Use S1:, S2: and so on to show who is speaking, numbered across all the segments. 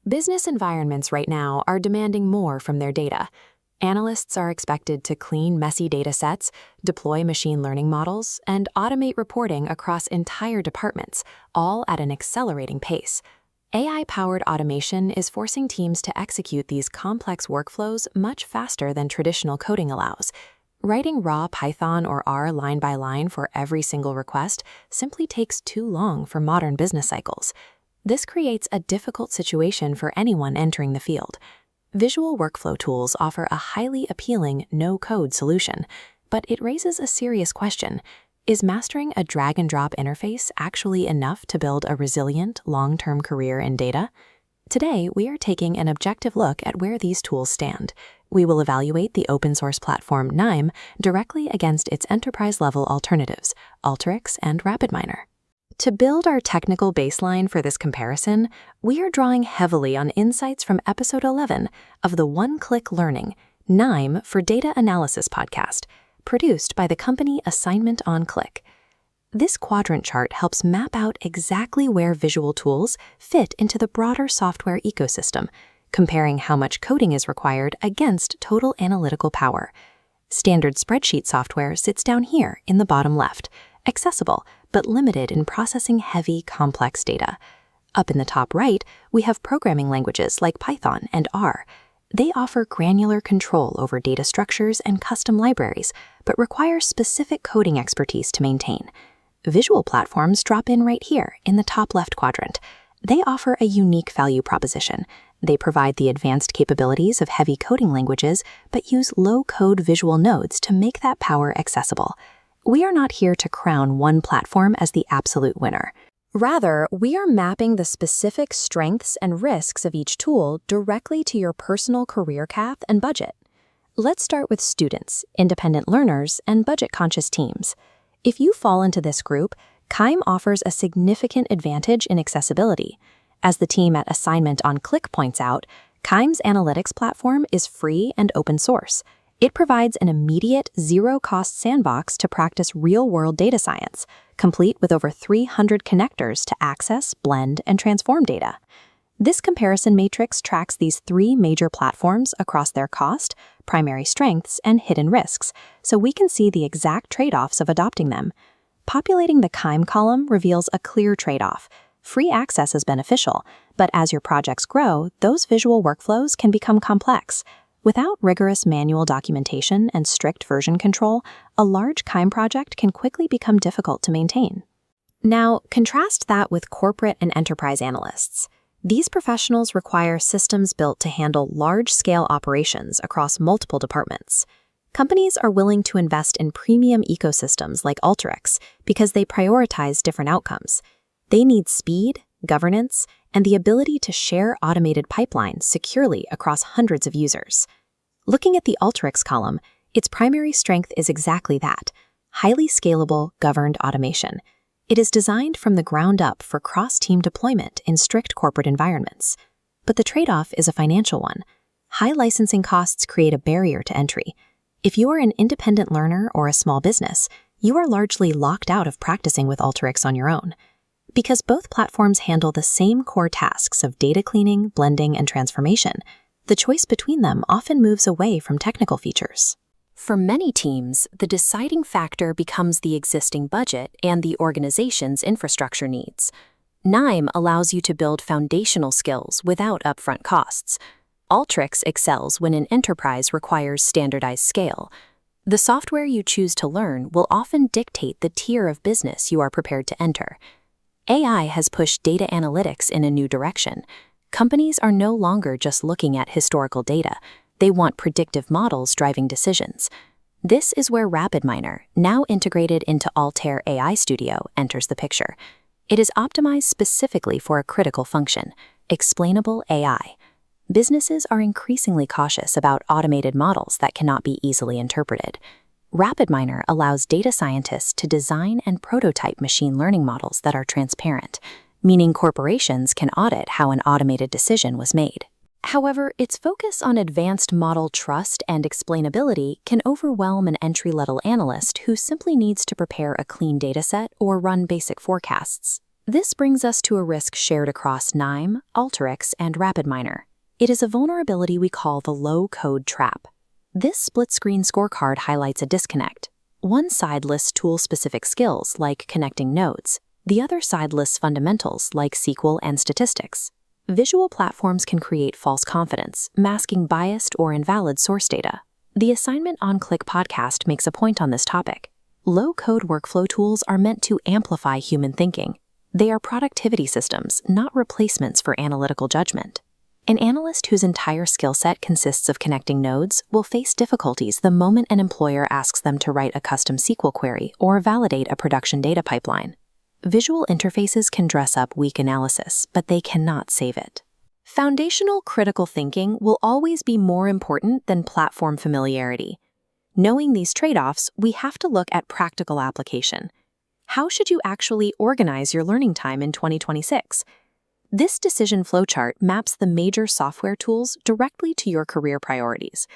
S1: Business environments right now are demanding more from their data. Analysts are expected to clean messy data sets, deploy machine learning models, and automate reporting across entire departments, all at an accelerating pace. AI-powered automation is forcing teams to execute these complex workflows much faster than traditional coding allows. Writing raw Python or R line by line for every single request simply takes too long for modern business cycles. This creates a difficult situation for anyone entering the field. Visual workflow tools offer a highly appealing no-code solution, but it raises a serious question. Is mastering a drag-and-drop interface actually enough to build a resilient, long-term career in data? Today, we are taking an objective look at where these tools stand. We will evaluate the open-source platform KNIME directly against its enterprise-level alternatives, Alteryx and RapidMiner. To build our technical baseline for this comparison, we are drawing heavily on insights from Episode 11 of the One-Click Learning, KNIME for Data Analysis podcast, produced by the company Assignment on Click. This quadrant chart helps map out exactly where visual tools fit into the broader software ecosystem, comparing how much coding is required against total analytical power. Standard spreadsheet software sits down here in the bottom left, accessible but limited in processing heavy, complex data. Up in the top right, we have programming languages like Python and R. They offer granular control over data structures and custom libraries, but require specific coding expertise to maintain. Visual platforms drop in right here in the top left quadrant. They offer a unique value proposition. They provide the advanced capabilities of heavy coding languages, but use low-code visual nodes to make that power accessible. We are not here to crown one platform as the absolute winner. Rather, we are mapping the specific strengths and risks of each tool directly to your personal career path and budget. Let's start with students, independent learners, and budget-conscious teams. If you fall into this group, KNIME offers a significant advantage in accessibility. As the team at Assignment on Click points out, KNIME's analytics platform is free and open source. It provides an immediate, zero-cost sandbox to practice real-world data science, complete with over 300 connectors to access, blend, and transform data. This comparison matrix tracks these three major platforms across their cost, primary strengths, and hidden risks, so we can see the exact trade-offs of adopting them. Populating the KNIME column reveals a clear trade-off. Free access is beneficial, but as your projects grow, those visual workflows can become complex. Without rigorous manual documentation and strict version control, a large KNIME project can quickly become difficult to maintain. Now, contrast that with corporate and enterprise analysts. These professionals require systems built to handle large-scale operations across multiple departments. Companies are willing to invest in premium ecosystems like Alteryx because they prioritize different outcomes. They need speed, governance, and the ability to share automated pipelines securely across hundreds of users. Looking at the Alteryx column, its primary strength is exactly that: highly scalable, governed automation. It is designed from the ground up for cross-team deployment in strict corporate environments. But the trade-off is a financial one. High licensing costs create a barrier to entry. If you are an independent learner or a small business, you are largely locked out of practicing with Alteryx on your own. Because both platforms handle the same core tasks of data cleaning, blending, and transformation, the choice between them often moves away from technical features. For many teams, the deciding factor becomes the existing budget and the organization's infrastructure needs. KNIME allows you to build foundational skills without upfront costs. Alteryx excels when an enterprise requires standardized scale. The software you choose to learn will often dictate the tier of business you are prepared to enter. AI has pushed data analytics in a new direction. Companies are no longer just looking at historical data. They want predictive models driving decisions. This is where RapidMiner, now integrated into Altair AI Studio, enters the picture. It is optimized specifically for a critical function: explainable AI. Businesses are increasingly cautious about automated models that cannot be easily interpreted. RapidMiner allows data scientists to design and prototype machine learning models that are transparent, meaning corporations can audit how an automated decision was made. However, its focus on advanced model trust and explainability can overwhelm an entry-level analyst who simply needs to prepare a clean dataset or run basic forecasts. This brings us to a risk shared across KNIME, Alteryx, and RapidMiner. It is a vulnerability we call the low-code trap. This split-screen scorecard highlights a disconnect. One side lists tool-specific skills, like connecting nodes. The other side lists fundamentals, like SQL and statistics. Visual platforms can create false confidence, masking biased or invalid source data. The Assignment on Click podcast makes a point on this topic. Low-code workflow tools are meant to amplify human thinking. They are productivity systems, not replacements for analytical judgment. An analyst whose entire skill set consists of connecting nodes will face difficulties the moment an employer asks them to write a custom SQL query or validate a production data pipeline. Visual interfaces can dress up weak analysis, but they cannot save it. Foundational critical thinking will always be more important than platform familiarity. Knowing these trade-offs, we have to look at practical application. How should you actually organize your learning time in 2026? This decision flowchart maps the major software tools directly to your career priorities.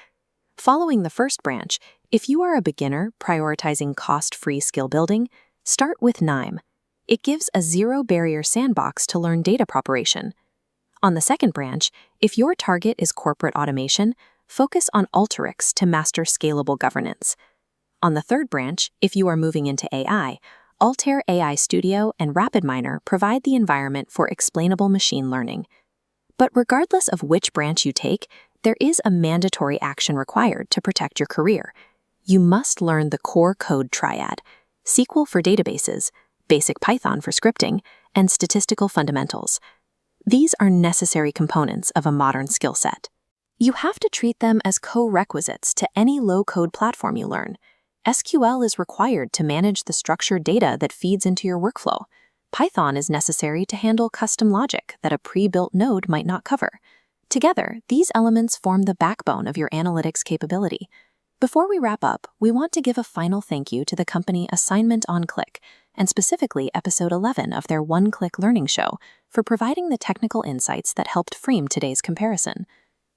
S1: Following the first branch, if you are a beginner prioritizing cost-free skill building, start with KNIME. It gives a zero-barrier sandbox to learn data preparation. On the second branch, if your target is corporate automation, focus on Alteryx to master scalable governance. On the third branch, if you are moving into AI, Altair AI Studio and RapidMiner provide the environment for explainable machine learning. But regardless of which branch you take, there is a mandatory action required to protect your career. You must learn the core code triad: SQL for databases, basic Python for scripting, and statistical fundamentals. These are necessary components of a modern skill set. You have to treat them as co-requisites to any low-code platform you learn. SQL is required to manage the structured data that feeds into your workflow. Python is necessary to handle custom logic that a pre-built node might not cover. Together, these elements form the backbone of your analytics capability. Before we wrap up, we want to give a final thank you to the company Assignment on Click, and specifically Episode 11 of their One-Click Learning Show, for providing the technical insights that helped frame today's comparison.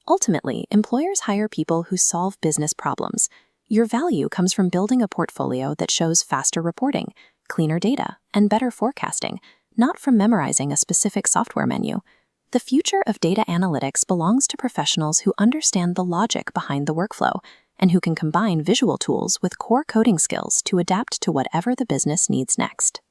S1: Ultimately, employers hire people who solve business problems. Your value comes from building a portfolio that shows faster reporting, cleaner data, and better forecasting, not from memorizing a specific software menu. The future of data analytics belongs to professionals who understand the logic behind the workflow and who can combine visual tools with core coding skills to adapt to whatever the business needs next.